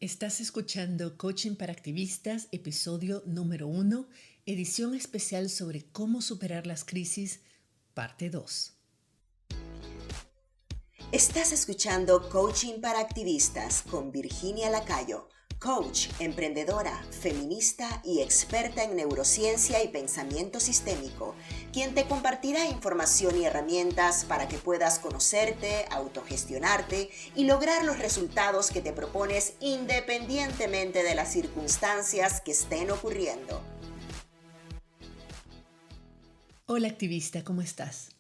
Estás escuchando Coaching para Activistas, episodio número 1, edición especial sobre cómo superar las crisis, parte 2. Estás escuchando Coaching para Activistas con Virginia Lacayo, coach, emprendedora, feminista y experta en neurociencia y pensamiento sistémico, quien te compartirá información y herramientas para que puedas conocerte, autogestionarte y lograr los resultados que te propones independientemente de las circunstancias que estén ocurriendo. Hola activista, ¿cómo estás?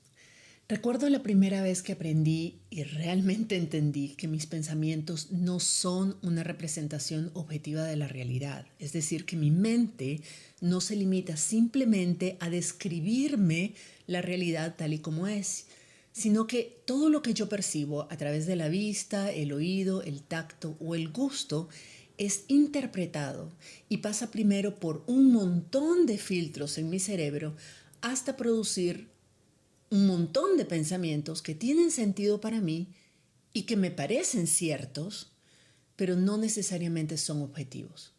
Recuerdo la primera vez que aprendí y realmente entendí que mis pensamientos no son una representación objetiva de la realidad. Es decir, que mi mente no se limita simplemente a describirme la realidad tal y como es, sino que todo lo que yo percibo a través de la vista, el oído, el tacto o el gusto es interpretado y pasa primero por un montón de filtros en mi cerebro hasta producir un montón de pensamientos que tienen sentido para mí y que me parecen ciertos, pero no necesariamente son objetivos.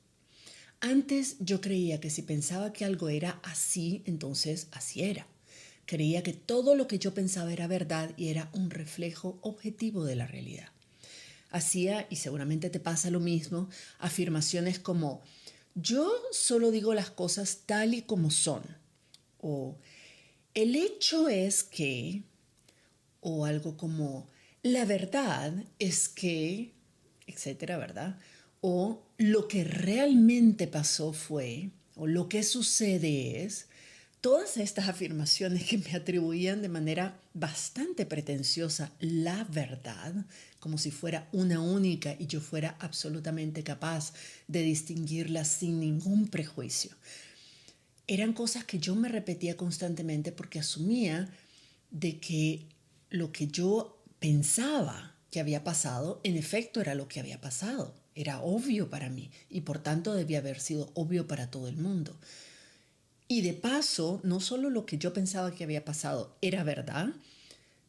Antes yo creía que si pensaba que algo era así, entonces así era. Creía que todo lo que yo pensaba era verdad y era un reflejo objetivo de la realidad. Hacía, y seguramente te pasa lo mismo, afirmaciones como yo solo digo las cosas tal y como son, o el hecho es que, o algo como, la verdad es que, etcétera, ¿verdad? O lo que realmente pasó fue, o lo que sucede es, todas estas afirmaciones que me atribuían de manera bastante pretenciosa la verdad, como si fuera una única y yo fuera absolutamente capaz de distinguirla sin ningún prejuicio. Eran cosas que yo me repetía constantemente porque asumía de que lo que yo pensaba que había pasado, en efecto era lo que había pasado. Era obvio para mí y por tanto debía haber sido obvio para todo el mundo. Y de paso, no solo lo que yo pensaba que había pasado era verdad,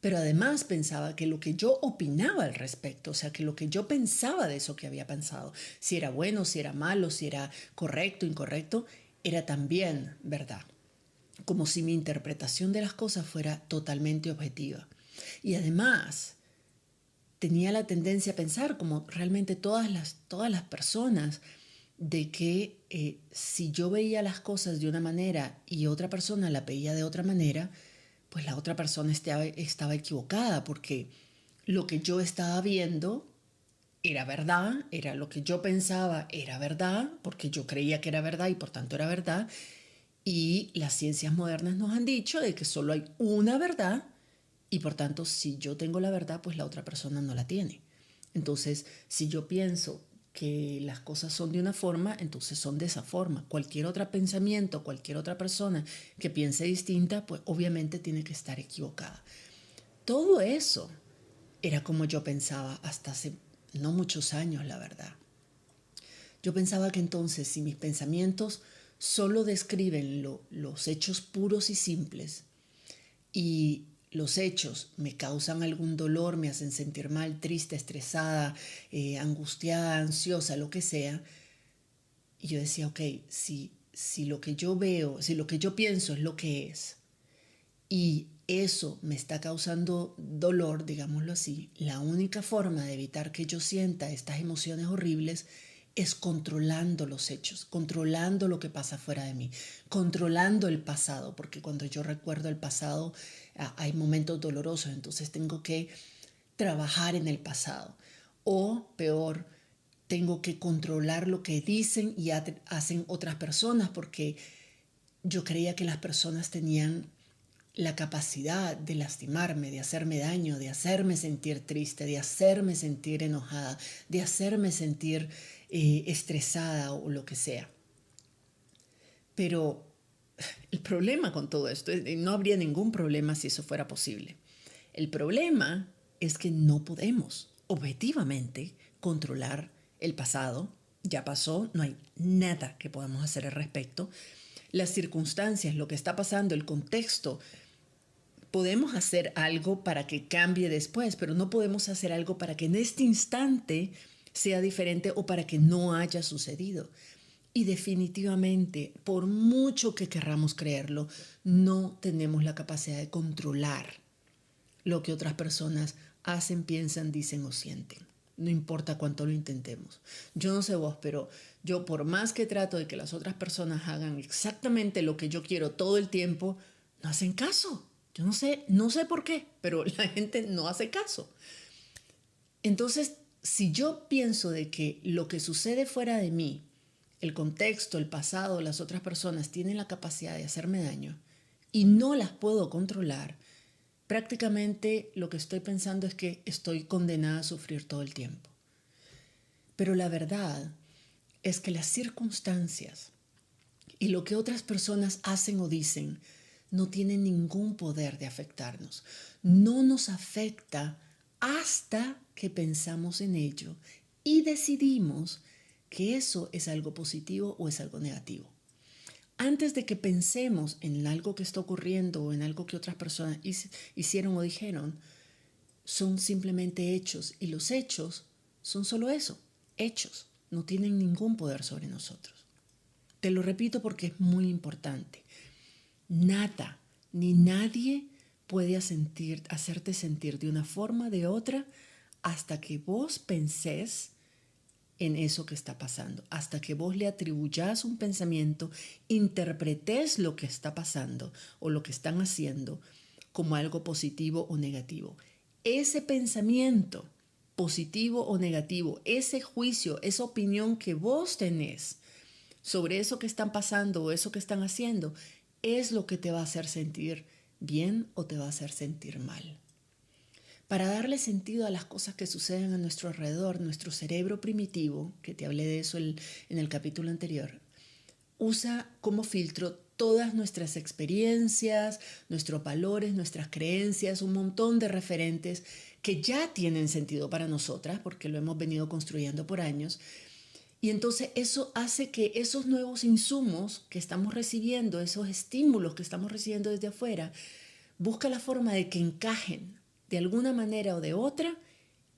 pero además pensaba que lo que yo opinaba al respecto, o sea, que lo que yo pensaba de eso que había pensado, si era bueno, si era malo, si era correcto, incorrecto, era también verdad. Como si mi interpretación de las cosas fuera totalmente objetiva. Y además, tenía la tendencia a pensar, como realmente todas las personas, de que si yo veía las cosas de una manera y otra persona la veía de otra manera, pues la otra persona estaba equivocada, porque lo que yo estaba viendo era verdad, era lo que yo pensaba, era verdad, porque yo creía que era verdad y por tanto era verdad. Y las ciencias modernas nos han dicho de que solo hay una verdad y por tanto si yo tengo la verdad, pues la otra persona no la tiene. Entonces, si yo pienso que las cosas son de una forma, entonces son de esa forma. Cualquier otro pensamiento, cualquier otra persona que piense distinta, pues obviamente tiene que estar equivocada. Todo eso era como yo pensaba hasta hace no muchos años, la verdad. Yo pensaba que entonces si mis pensamientos solo describen los hechos puros y simples y los hechos me causan algún dolor, me hacen sentir mal, triste, estresada, angustiada, ansiosa, lo que sea, y yo decía, ok, si lo que yo veo, si lo que yo pienso es lo que es, y eso me está causando dolor, digámoslo así, la única forma de evitar que yo sienta estas emociones horribles es controlando los hechos, controlando lo que pasa fuera de mí, controlando el pasado, porque cuando yo recuerdo el pasado hay momentos dolorosos, entonces tengo que trabajar en el pasado. O peor, tengo que controlar lo que dicen y hacen otras personas, porque yo creía que las personas tenían la capacidad de lastimarme, de hacerme daño, de hacerme sentir triste, de hacerme sentir enojada, de hacerme sentir estresada o lo que sea. Pero el problema con todo esto, no habría ningún problema si eso fuera posible. El problema es que no podemos objetivamente controlar el pasado. Ya pasó, no hay nada que podamos hacer al respecto. Las circunstancias, lo que está pasando, el contexto, podemos hacer algo para que cambie después, pero no podemos hacer algo para que en este instante sea diferente o para que no haya sucedido. Y definitivamente, por mucho que querramos creerlo, no tenemos la capacidad de controlar lo que otras personas hacen, piensan, dicen o sienten. No importa cuánto lo intentemos. Yo no sé vos, pero yo por más que trato de que las otras personas hagan exactamente lo que yo quiero todo el tiempo, no hacen caso. Yo no sé por qué, pero la gente no hace caso. Entonces, si yo pienso de que lo que sucede fuera de mí, el contexto, el pasado, las otras personas tienen la capacidad de hacerme daño y no las puedo controlar, prácticamente lo que estoy pensando es que estoy condenada a sufrir todo el tiempo. Pero la verdad es que las circunstancias y lo que otras personas hacen o dicen no tienen ningún poder de afectarnos. No nos afecta hasta que pensamos en ello y decidimos que eso es algo positivo o es algo negativo. Antes de que pensemos en algo que está ocurriendo o en algo que otras personas hicieron o dijeron, son simplemente hechos y los hechos son solo eso, hechos, no tienen ningún poder sobre nosotros. Te lo repito porque es muy importante. Nada ni nadie puede hacerte sentir de una forma o de otra hasta que vos pensés en eso que está pasando, hasta que vos le atribuyas un pensamiento, interpretes lo que está pasando o lo que están haciendo como algo positivo o negativo. Ese pensamiento positivo o negativo, ese juicio, esa opinión que vos tenés sobre eso que están pasando o eso que están haciendo, es lo que te va a hacer sentir bien o te va a hacer sentir mal. Para darle sentido a las cosas que suceden a nuestro alrededor, nuestro cerebro primitivo, que te hablé de eso en el capítulo anterior, usa como filtro todas nuestras experiencias, nuestros valores, nuestras creencias, un montón de referentes que ya tienen sentido para nosotras porque lo hemos venido construyendo por años. Y entonces eso hace que esos nuevos insumos que estamos recibiendo, esos estímulos que estamos recibiendo desde afuera, busca la forma de que encajen de alguna manera o de otra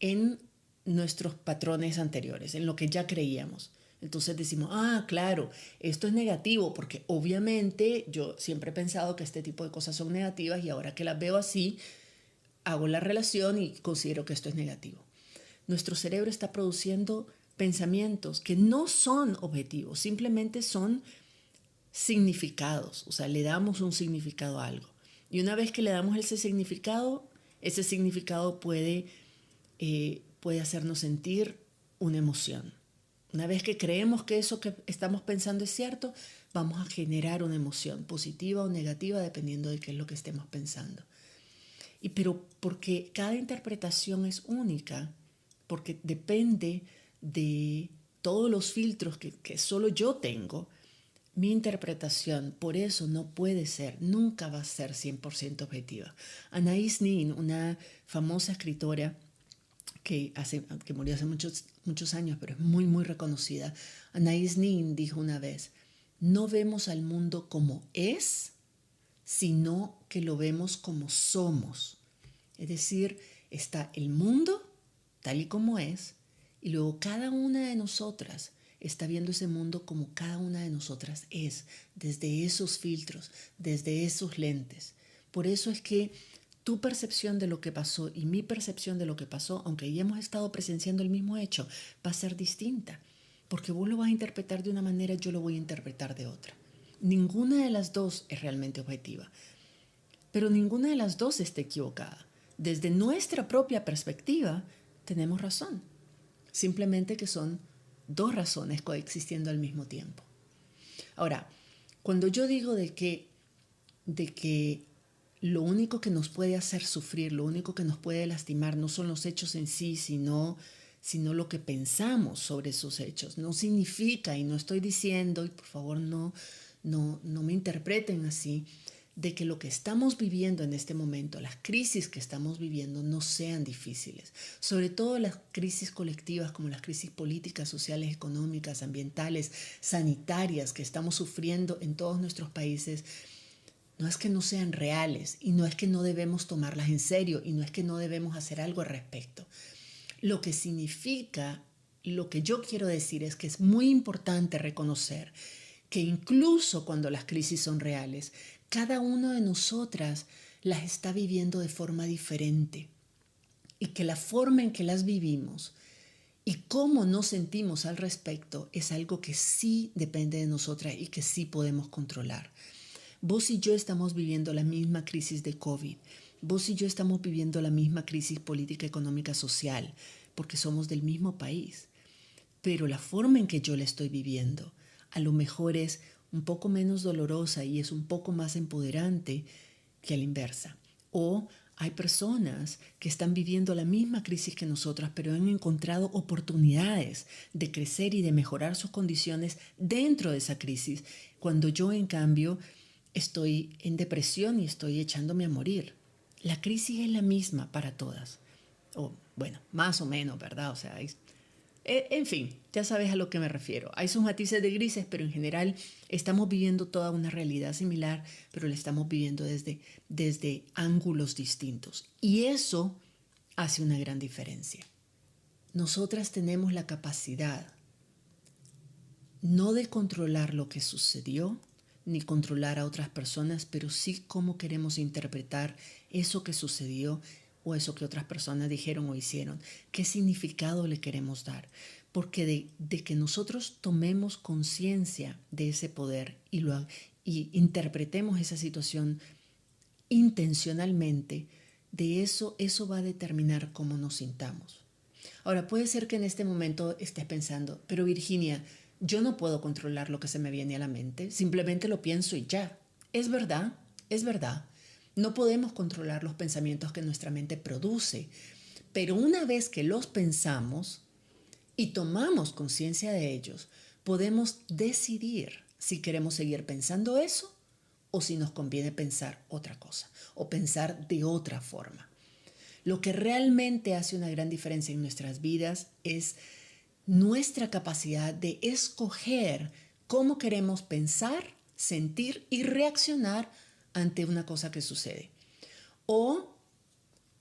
en nuestros patrones anteriores, en lo que ya creíamos. Entonces decimos, claro, esto es negativo, porque obviamente yo siempre he pensado que este tipo de cosas son negativas y ahora que las veo así, hago la relación y considero que esto es negativo. Nuestro cerebro está produciendo pensamientos que no son objetivos, simplemente son significados, o sea, le damos un significado a algo. Y una vez que le damos ese significado puede hacernos sentir una emoción. Una vez que creemos que eso que estamos pensando es cierto, vamos a generar una emoción positiva o negativa dependiendo de qué es lo que estemos pensando. Pero porque cada interpretación es única, porque depende de todos los filtros que solo yo tengo, mi interpretación, por eso no puede ser, nunca va a ser 100% objetiva. Anais Nin, una famosa escritora que murió hace muchos años, pero es muy, muy reconocida, Anais Nin dijo una vez, no vemos al mundo como es, sino que lo vemos como somos. Es decir, está el mundo tal y como es, y luego cada una de nosotras está viendo ese mundo como cada una de nosotras es, desde esos filtros, desde esos lentes. Por eso es que tu percepción de lo que pasó y mi percepción de lo que pasó, aunque ya hemos estado presenciando el mismo hecho, va a ser distinta, porque vos lo vas a interpretar de una manera, yo lo voy a interpretar de otra. Ninguna de las dos es realmente objetiva, pero ninguna de las dos está equivocada. Desde nuestra propia perspectiva, tenemos razón. Simplemente que son dos razones coexistiendo al mismo tiempo. Ahora, cuando yo digo de que lo único que nos puede hacer sufrir, lo único que nos puede lastimar no son los hechos en sí, sino lo que pensamos sobre esos hechos. No significa, y no estoy diciendo, y por favor no me interpreten así, de que lo que estamos viviendo en este momento, las crisis que estamos viviendo no sean difíciles. Sobre todo las crisis colectivas como las crisis políticas, sociales, económicas, ambientales, sanitarias que estamos sufriendo en todos nuestros países. No es que no sean reales y no es que no debemos tomarlas en serio y no es que no debemos hacer algo al respecto. Lo que significa lo que yo quiero decir es que es muy importante reconocer que incluso cuando las crisis son reales, cada uno de nosotras las está viviendo de forma diferente y que la forma en que las vivimos y cómo nos sentimos al respecto es algo que sí depende de nosotras y que sí podemos controlar. Vos y yo estamos viviendo la misma crisis de COVID. Vos y yo estamos viviendo la misma crisis política, económica, social, porque somos del mismo país. Pero la forma en que yo la estoy viviendo a lo mejor es un poco menos dolorosa y es un poco más empoderante que a la inversa. O hay personas que están viviendo la misma crisis que nosotras, pero han encontrado oportunidades de crecer y de mejorar sus condiciones dentro de esa crisis, cuando yo, en cambio, estoy en depresión y estoy echándome a morir. La crisis es la misma para todas. O, bueno, más o menos, ¿verdad? O sea, en fin, ya sabes a lo que me refiero. Hay sus matices de grises, pero en general estamos viviendo toda una realidad similar, pero la estamos viviendo desde ángulos distintos. Y eso hace una gran diferencia. Nosotras tenemos la capacidad no de controlar lo que sucedió, ni controlar a otras personas, pero sí cómo queremos interpretar eso que sucedió o eso que otras personas dijeron o hicieron. ¿Qué significado le queremos dar? Porque de que nosotros tomemos conciencia de ese poder y interpretemos esa situación intencionalmente, de eso va a determinar cómo nos sintamos. Ahora, puede ser que en este momento estés pensando, pero Virginia, yo no puedo controlar lo que se me viene a la mente, simplemente lo pienso y ya. Es verdad, es verdad. No podemos controlar los pensamientos que nuestra mente produce, pero una vez que los pensamos y tomamos conciencia de ellos, podemos decidir si queremos seguir pensando eso o si nos conviene pensar otra cosa o pensar de otra forma. Lo que realmente hace una gran diferencia en nuestras vidas es nuestra capacidad de escoger cómo queremos pensar, sentir y reaccionar ante una cosa que sucede. O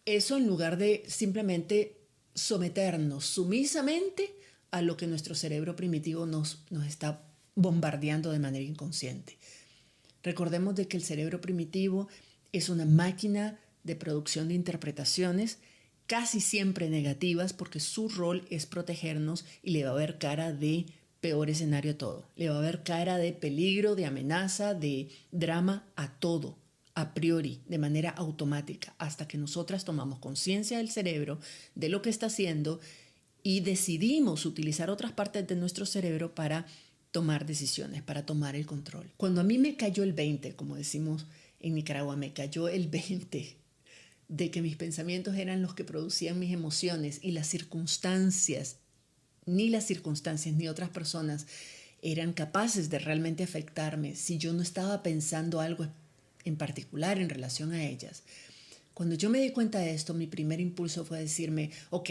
eso en lugar de simplemente someternos sumisamente a lo que nuestro cerebro primitivo nos está bombardeando de manera inconsciente. Recordemos de que el cerebro primitivo es una máquina de producción de interpretaciones casi siempre negativas, porque su rol es protegernos y le va a ver cara de peor escenario a todo. Le va a ver cara de peligro, de amenaza, de drama a todo, a priori, de manera automática, hasta que nosotras tomamos conciencia del cerebro, de lo que está haciendo y decidimos utilizar otras partes de nuestro cerebro para tomar decisiones, para tomar el control. Cuando a mí me cayó el 20, como decimos en Nicaragua, me cayó el 20 de que mis pensamientos eran los que producían mis emociones y las circunstancias ni otras personas eran capaces de realmente afectarme si yo no estaba pensando algo en particular en relación a ellas. Cuando yo me di cuenta de esto, mi primer impulso fue decirme, ok,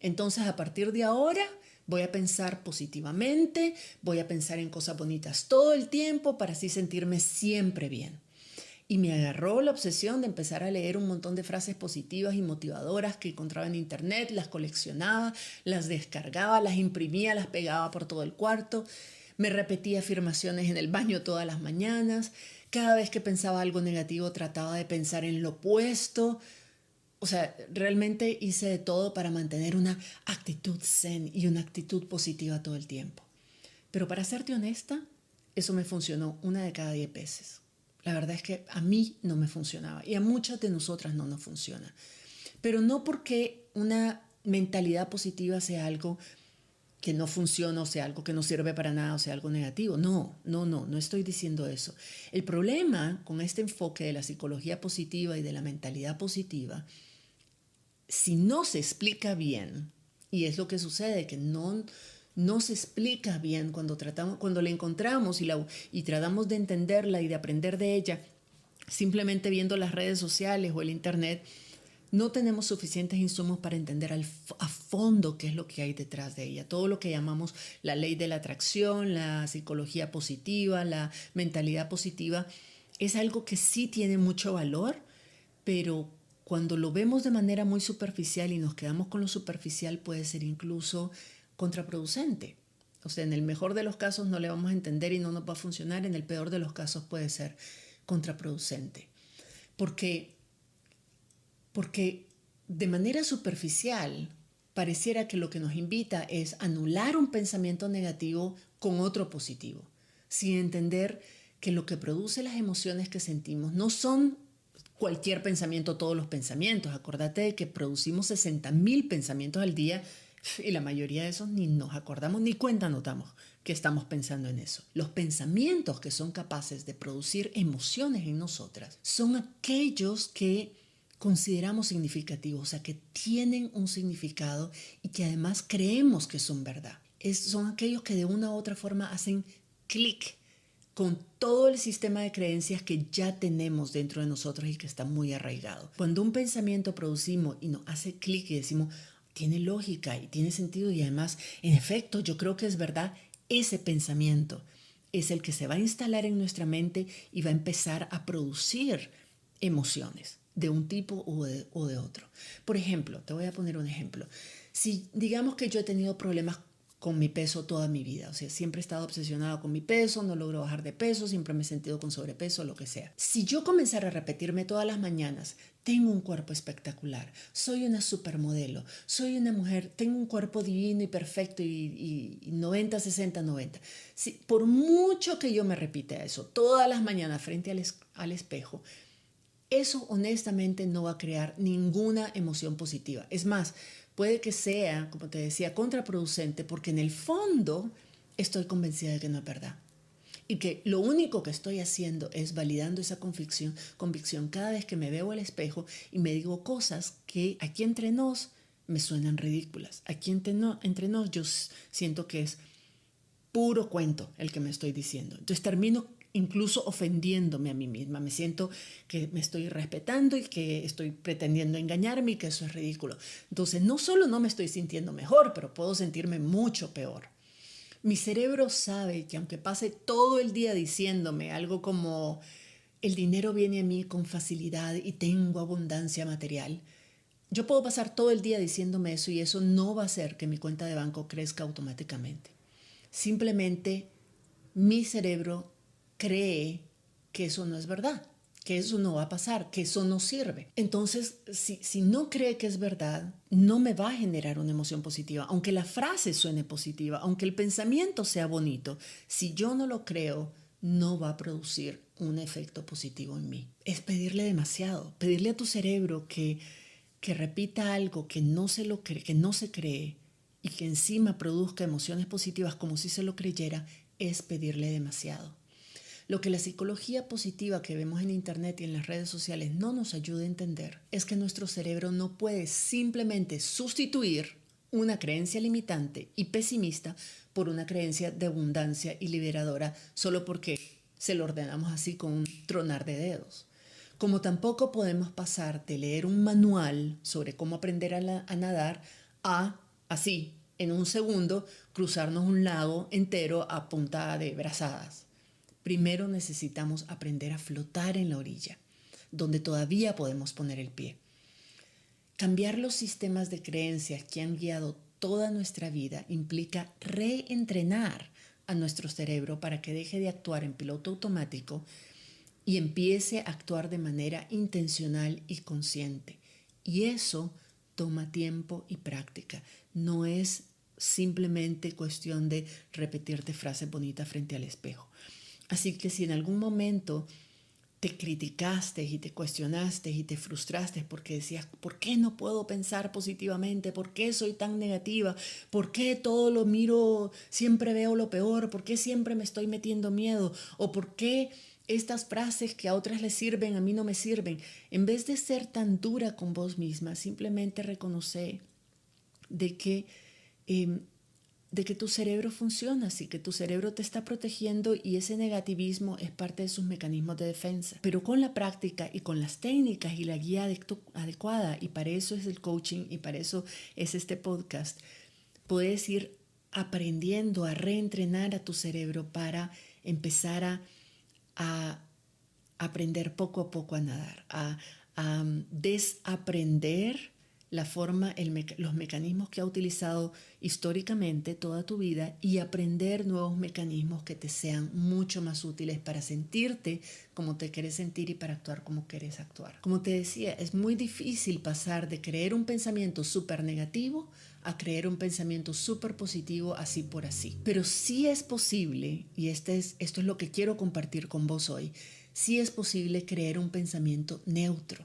entonces a partir de ahora voy a pensar positivamente, voy a pensar en cosas bonitas todo el tiempo para así sentirme siempre bien. Y me agarró la obsesión de empezar a leer un montón de frases positivas y motivadoras que encontraba en internet, las coleccionaba, las descargaba, las imprimía, las pegaba por todo el cuarto, me repetía afirmaciones en el baño todas las mañanas, cada vez que pensaba algo negativo trataba de pensar en lo opuesto. O sea, realmente hice de todo para mantener una actitud zen y una actitud positiva todo el tiempo. Pero para serte honesta, eso me funcionó 1 de cada 10 veces. La verdad es que a mí no me funcionaba y a muchas de nosotras no nos funciona. Pero no porque una mentalidad positiva sea algo que no funciona, o sea algo que no sirve para nada, o sea algo negativo. No estoy diciendo eso. El problema con este enfoque de la psicología positiva y de la mentalidad positiva, si no se explica bien, y es lo que sucede, que no se explica bien cuando la encontramos y tratamos de entenderla y de aprender de ella, simplemente viendo las redes sociales o el internet, no tenemos suficientes insumos para entender a fondo qué es lo que hay detrás de ella. Todo lo que llamamos la ley de la atracción, la psicología positiva, la mentalidad positiva, es algo que sí tiene mucho valor, pero cuando lo vemos de manera muy superficial y nos quedamos con lo superficial, puede ser incluso contraproducente. O sea, en el mejor de los casos no le vamos a entender y no nos va a funcionar. En el peor de los casos puede ser contraproducente. Porque de manera superficial pareciera que lo que nos invita es anular un pensamiento negativo con otro positivo, sin entender que lo que produce las emociones que sentimos no son cualquier pensamiento, todos los pensamientos. Acordate de que producimos 60.000 pensamientos al día y la mayoría de esos ni nos acordamos ni cuenta notamos que estamos pensando en eso. Los pensamientos que son capaces de producir emociones en nosotras son aquellos que consideramos significativos, o sea, que tienen un significado y que además creemos que son verdad. Son aquellos que de una u otra forma hacen clic con todo el sistema de creencias que ya tenemos dentro de nosotros y que está muy arraigado. Cuando un pensamiento producimos y nos hace clic y decimos, tiene lógica y tiene sentido y además, en efecto, yo creo que es verdad, ese pensamiento es el que se va a instalar en nuestra mente y va a empezar a producir emociones de un tipo o de otro. Por ejemplo, te voy a poner un ejemplo. Si digamos que yo he tenido problemas con mi peso toda mi vida, o sea, siempre he estado obsesionada con mi peso, no logro bajar de peso, siempre me he sentido con sobrepeso, lo que sea. Si yo comenzara a repetirme todas las mañanas, tengo un cuerpo espectacular, soy una supermodelo, soy una mujer, tengo un cuerpo divino y perfecto y 90, 60, 90. Si, por mucho que yo me repita eso todas las mañanas frente al espejo, eso honestamente no va a crear ninguna emoción positiva. Es más, puede que sea, como te decía, contraproducente porque en el fondo estoy convencida de que no es verdad. Y que lo único que estoy haciendo es validando esa convicción cada vez que me veo al espejo y me digo cosas que aquí entre nos me suenan ridículas. Aquí entre nos yo siento que es puro cuento el que me estoy diciendo. Entonces termino incluso ofendiéndome a mí misma. Me siento que me estoy respetando y que estoy pretendiendo engañarme y que eso es ridículo. Entonces no solo no me estoy sintiendo mejor, pero puedo sentirme mucho peor. Mi cerebro sabe que aunque pase todo el día diciéndome algo como el dinero viene a mí con facilidad y tengo abundancia material, yo puedo pasar todo el día diciéndome eso y eso no va a hacer que mi cuenta de banco crezca automáticamente. Simplemente mi cerebro cree que eso no es verdad, que eso no va a pasar, que eso no sirve. Entonces, si no cree que es verdad, no me va a generar una emoción positiva. Aunque la frase suene positiva, aunque el pensamiento sea bonito, si yo no lo creo, no va a producir un efecto positivo en mí. Es pedirle demasiado, pedirle a tu cerebro que repita algo que no se cree y que encima produzca emociones positivas como si se lo creyera, es pedirle demasiado. Lo que la psicología positiva que vemos en internet y en las redes sociales no nos ayuda a entender es que nuestro cerebro no puede simplemente sustituir una creencia limitante y pesimista por una creencia de abundancia y liberadora solo porque se lo ordenamos así con un tronar de dedos. Como tampoco podemos pasar de leer un manual sobre cómo aprender a nadar a, así, en un segundo, cruzarnos un lago entero a punta de brazadas. Primero necesitamos aprender a flotar en la orilla, donde todavía podemos poner el pie. Cambiar los sistemas de creencias que han guiado toda nuestra vida implica reentrenar a nuestro cerebro para que deje de actuar en piloto automático y empiece a actuar de manera intencional y consciente. Y eso toma tiempo y práctica. No es simplemente cuestión de repetirte frases bonitas frente al espejo. Así que si en algún momento te criticaste y te cuestionaste y te frustraste porque decías, ¿por qué no puedo pensar positivamente? ¿Por qué soy tan negativa? ¿Por qué todo lo miro, siempre veo lo peor? ¿Por qué siempre me estoy metiendo miedo? ¿O por qué estas frases que a otras les sirven, a mí no me sirven? En vez de ser tan dura con vos misma, simplemente reconoce de que tu cerebro funciona así, que tu cerebro te está protegiendo y ese negativismo es parte de sus mecanismos de defensa. Pero con la práctica y con las técnicas y la guía adecuada, y para eso es el coaching y para eso es este podcast, puedes ir aprendiendo a reentrenar a tu cerebro para empezar a aprender poco a poco a nadar, a desaprender la forma, los mecanismos que ha utilizado históricamente toda tu vida y aprender nuevos mecanismos que te sean mucho más útiles para sentirte como te quieres sentir y para actuar como quieres actuar. Como te decía, es muy difícil pasar de creer un pensamiento súper negativo a creer un pensamiento súper positivo así por así. Pero sí es posible, y esto es lo que quiero compartir con vos hoy, sí es posible creer un pensamiento neutro.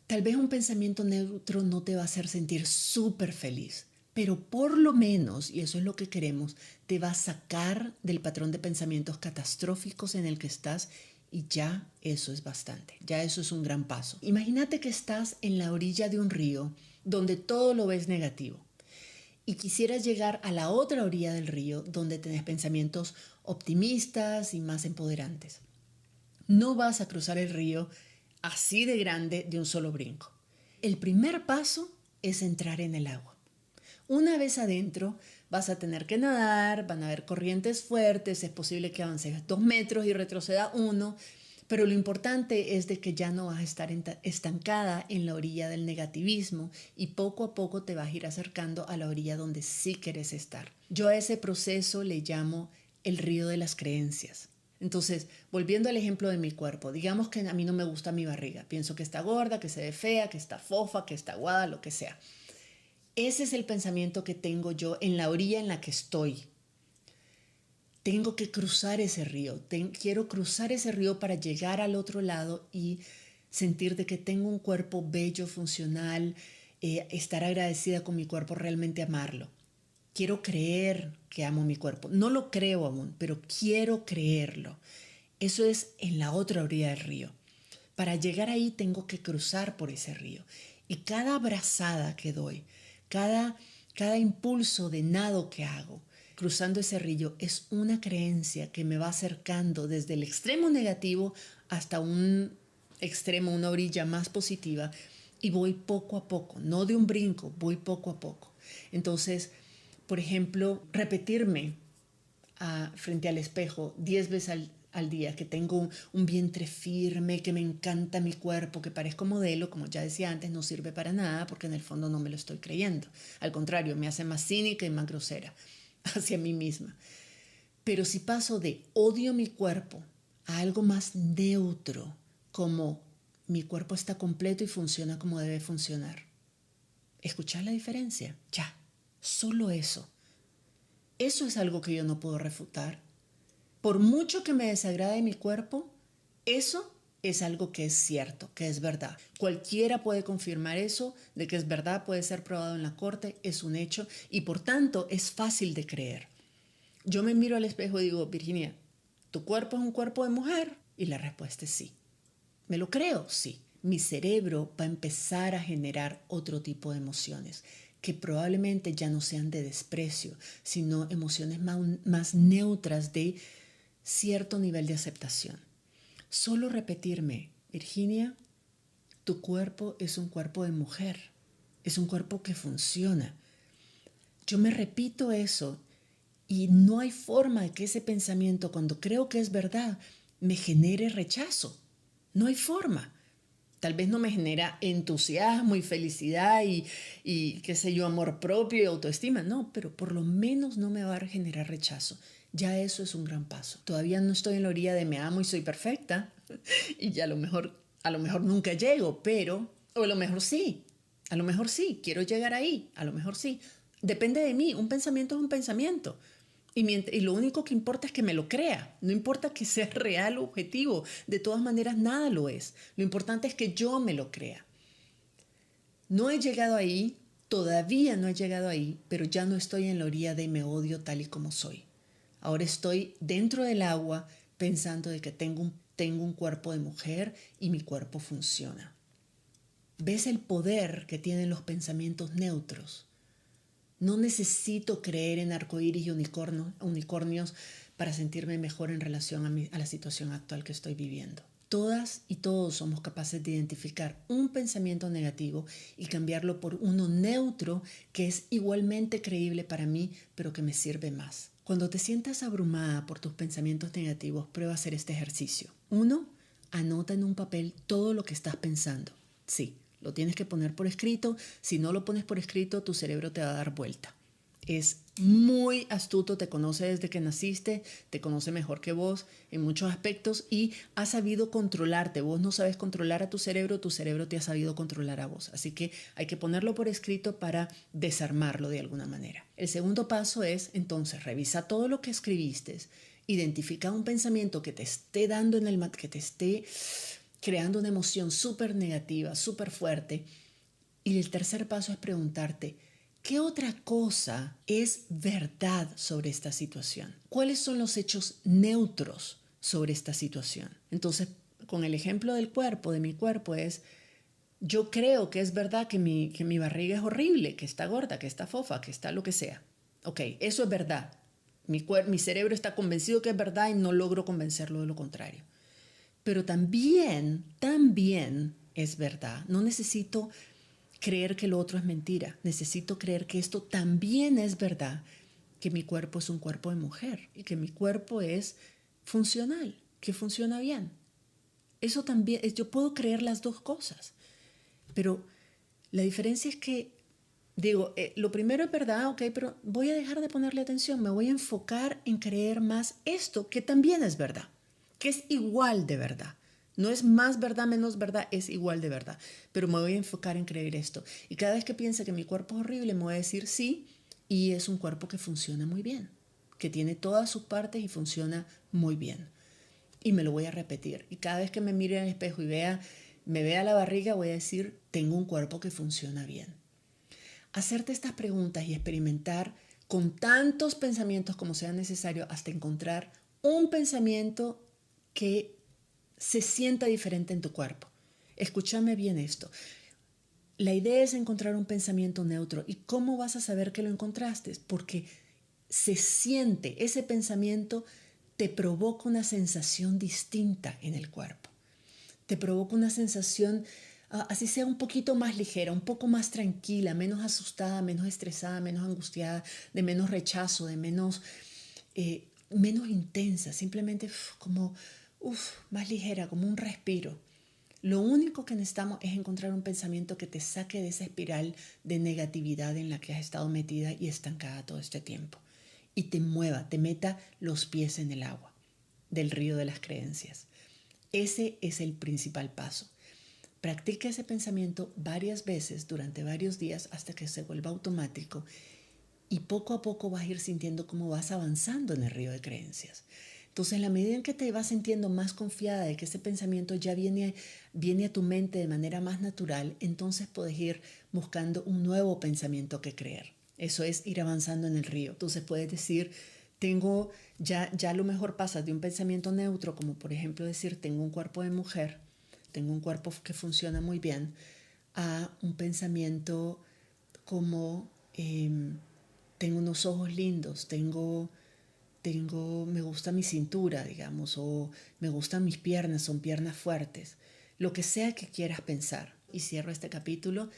Tal vez un pensamiento neutro no te va a hacer sentir súper feliz, pero por lo menos, y eso es lo que queremos, te va a sacar del patrón de pensamientos catastróficos en el que estás y ya eso es bastante, ya eso es un gran paso. Imagínate que estás en la orilla de un río donde todo lo ves negativo y quisieras llegar a la otra orilla del río donde tenés pensamientos optimistas y más empoderantes. No vas a cruzar el río así de grande de un solo brinco. El primer paso es entrar en el agua. Una vez adentro vas a tener que nadar, van a haber corrientes fuertes, es posible que avances 2 metros y retroceda 1, pero lo importante es de que ya no vas a estar estancada en la orilla del negativismo y poco a poco te vas a ir acercando a la orilla donde sí quieres estar. Yo a ese proceso le llamo el río de las creencias. Entonces, volviendo al ejemplo de mi cuerpo, digamos que a mí no me gusta mi barriga. Pienso que está gorda, que se ve fea, que está fofa, que está aguada, lo que sea. Ese es el pensamiento que tengo yo en la orilla en la que estoy. Tengo que cruzar ese río. Quiero cruzar ese río para llegar al otro lado y sentir de que tengo un cuerpo bello, funcional, estar agradecida con mi cuerpo, realmente amarlo. Quiero creer que amo mi cuerpo. No lo creo aún, pero quiero creerlo. Eso es en la otra orilla del río. Para llegar ahí tengo que cruzar por ese río. Y cada abrazada que doy, cada impulso de nado que hago, cruzando ese río, es una creencia que me va acercando desde el extremo negativo hasta un extremo, una orilla más positiva. Y voy poco a poco, no de un brinco, voy poco a poco. Entonces, por ejemplo, repetirme frente al espejo 10 veces al día, que tengo un vientre firme, que me encanta mi cuerpo, que parezco modelo, como ya decía antes, no sirve para nada porque en el fondo no me lo estoy creyendo. Al contrario, me hace más cínica y más grosera hacia mí misma. Pero si paso de odio mi cuerpo a algo más neutro, como mi cuerpo está completo y funciona como debe funcionar, ¿escuchar la diferencia? Ya. Solo eso. Eso es algo que yo no puedo refutar. Por mucho que me desagrade mi cuerpo, eso es algo que es cierto, que es verdad. Cualquiera puede confirmar eso, de que es verdad, puede ser probado en la corte, es un hecho y por tanto es fácil de creer. Yo me miro al espejo y digo, Virginia, ¿tu cuerpo es un cuerpo de mujer? Y la respuesta es sí. ¿Me lo creo? Sí. Mi cerebro va a empezar a generar otro tipo de emociones que probablemente ya no sean de desprecio, sino emociones más neutras de cierto nivel de aceptación. Solo repetirme, Virginia, tu cuerpo es un cuerpo de mujer, es un cuerpo que funciona. Yo me repito eso y no hay forma de que ese pensamiento, cuando creo que es verdad, me genere rechazo. No hay forma. Tal vez no me genera entusiasmo y felicidad y qué sé yo, amor propio y autoestima. No, pero por lo menos no me va a generar rechazo. Ya eso es un gran paso. Todavía no estoy en la orilla de me amo y soy perfecta y ya a lo mejor nunca llego, pero, o a lo mejor sí, quiero llegar ahí, a lo mejor sí. Depende de mí, un pensamiento es un pensamiento. Y lo único que importa es que me lo crea. No importa que sea real o objetivo. De todas maneras, nada lo es. Lo importante es que yo me lo crea. No he llegado ahí, todavía no he llegado ahí, pero ya no estoy en la orilla de me odio tal y como soy. Ahora estoy dentro del agua pensando de que tengo un cuerpo de mujer y mi cuerpo funciona. ¿Ves el poder que tienen los pensamientos neutros? No necesito creer en arcoíris y unicornios para sentirme mejor en relación a la situación actual que estoy viviendo. Todas y todos somos capaces de identificar un pensamiento negativo y cambiarlo por uno neutro que es igualmente creíble para mí, pero que me sirve más. Cuando te sientas abrumada por tus pensamientos negativos, prueba a hacer este ejercicio. 1. Anota en un papel todo lo que estás pensando. Sí, Lo tienes que poner por escrito. Si no lo pones por escrito, tu cerebro te va a dar vuelta. Es muy astuto, te conoce desde que naciste, te conoce mejor que vos en muchos aspectos y ha sabido controlarte. Vos no sabes controlar a tu cerebro te ha sabido controlar a vos. Así que hay que ponerlo por escrito para desarmarlo de alguna manera. El segundo paso es, entonces, revisa todo lo que escribiste, identifica un pensamiento que te esté dando que te esté creando una emoción súper negativa, súper fuerte. Y el tercer paso es preguntarte, ¿qué otra cosa es verdad sobre esta situación? ¿Cuáles son los hechos neutros sobre esta situación? Entonces, con el ejemplo del cuerpo, de mi cuerpo, es, yo creo que es verdad que mi barriga es horrible, que está gorda, que está fofa, que está lo que sea. Ok, eso es verdad. Mi cerebro está convencido que es verdad y no logro convencerlo de lo contrario. Pero también es verdad. No necesito creer que lo otro es mentira. Necesito creer que esto también es verdad, que mi cuerpo es un cuerpo de mujer y que mi cuerpo es funcional, que funciona bien. Eso también, yo puedo creer las dos cosas, pero la diferencia es que, digo, lo primero es verdad, ok, pero voy a dejar de ponerle atención, me voy a enfocar en creer más esto, que también es verdad, que es igual de verdad. No es más verdad, menos verdad, es igual de verdad. Pero me voy a enfocar en creer esto. Y cada vez que piense que mi cuerpo es horrible, me voy a decir sí, y es un cuerpo que funciona muy bien, que tiene todas sus partes y funciona muy bien. Y me lo voy a repetir. Y cada vez que me mire en el espejo y me vea la barriga, voy a decir, tengo un cuerpo que funciona bien. Hacerte estas preguntas y experimentar con tantos pensamientos como sea necesario hasta encontrar un pensamiento que se sienta diferente en tu cuerpo. Escúchame bien esto. La idea es encontrar un pensamiento neutro. ¿Y cómo vas a saber que lo encontraste? Porque se siente, ese pensamiento te provoca una sensación distinta en el cuerpo. Te provoca una sensación, así sea un poquito más ligera, un poco más tranquila, menos asustada, menos estresada, menos angustiada, de menos rechazo, de menos intensa, simplemente como más ligera, como un respiro. Lo único que necesitamos es encontrar un pensamiento que te saque de esa espiral de negatividad en la que has estado metida y estancada todo este tiempo. Y te mueva, te meta los pies en el agua del río de las creencias. Ese es el principal paso. Practica ese pensamiento varias veces durante varios días hasta que se vuelva automático y poco a poco vas a ir sintiendo cómo vas avanzando en el río de creencias. Entonces, en la medida en que te vas sintiendo más confiada de que ese pensamiento ya viene a tu mente de manera más natural, entonces puedes ir buscando un nuevo pensamiento que creer. Eso es ir avanzando en el río. Entonces puedes decir, ya a lo mejor pasas de un pensamiento neutro, como por ejemplo decir, tengo un cuerpo de mujer, tengo un cuerpo que funciona muy bien, a un pensamiento como tengo unos ojos lindos, me gusta mi cintura, digamos, o me gustan mis piernas, son piernas fuertes. Lo que sea que quieras pensar. Y cierro este capítulo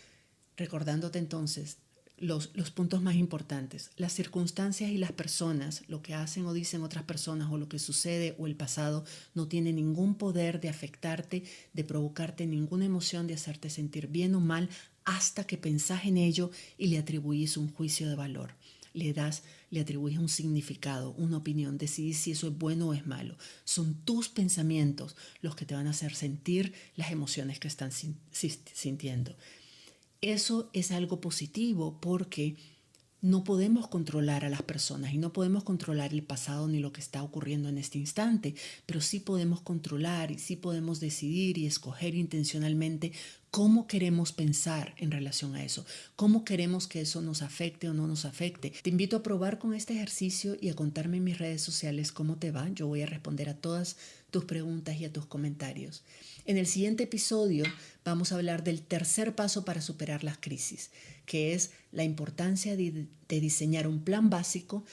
recordándote entonces los puntos más importantes. Las circunstancias y las personas, lo que hacen o dicen otras personas o lo que sucede o el pasado no tiene ningún poder de afectarte, de provocarte ninguna emoción, de hacerte sentir bien o mal hasta que pensás en ello y le atribuís un juicio de valor. Le atribuyes un significado, una opinión, decidís si eso es bueno o es malo. Son tus pensamientos los que te van a hacer sentir las emociones que están sintiendo. Eso es algo positivo porque no podemos controlar a las personas y no podemos controlar el pasado ni lo que está ocurriendo en este instante, pero sí podemos controlar y sí podemos decidir y escoger intencionalmente cómo queremos pensar en relación a eso, cómo queremos que eso nos afecte o no nos afecte. Te invito a probar con este ejercicio y a contarme en mis redes sociales cómo te va. Yo voy a responder a todas tus preguntas y a tus comentarios. En el siguiente episodio vamos a hablar del tercer paso para superar las crisis, que es la importancia de diseñar un plan básico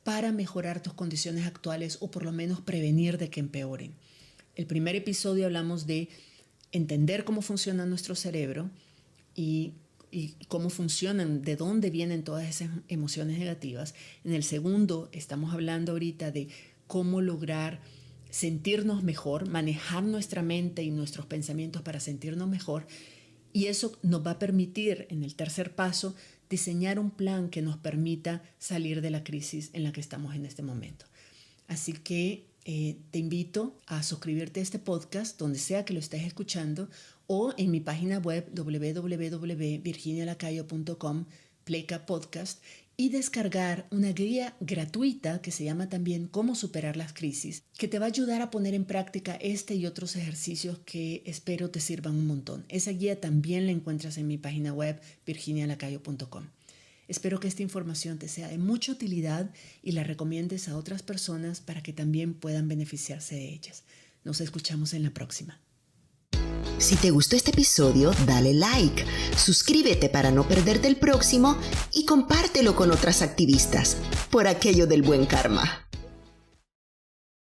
para mejorar tus condiciones actuales o por lo menos prevenir de que empeoren. El primer episodio hablamos de entender cómo funciona nuestro cerebro y cómo funcionan, de dónde vienen todas esas emociones negativas. En el segundo estamos hablando ahorita de cómo lograr sentirnos mejor, manejar nuestra mente y nuestros pensamientos para sentirnos mejor. Y eso nos va a permitir, en el tercer paso, diseñar un plan que nos permita salir de la crisis en la que estamos en este momento. Así que te invito a suscribirte a este podcast donde sea que lo estés escuchando o en mi página web www.virginialacayo.com/podcast y descargar una guía gratuita que se llama también Cómo superar las crisis, que te va a ayudar a poner en práctica este y otros ejercicios que espero te sirvan un montón. Esa guía también la encuentras en mi página web virginialacayo.com. Espero que esta información te sea de mucha utilidad y la recomiendes a otras personas para que también puedan beneficiarse de ellas. Nos escuchamos en la próxima. Si te gustó este episodio, dale like, suscríbete para no perderte el próximo y compártelo con otras activistas por aquello del buen karma.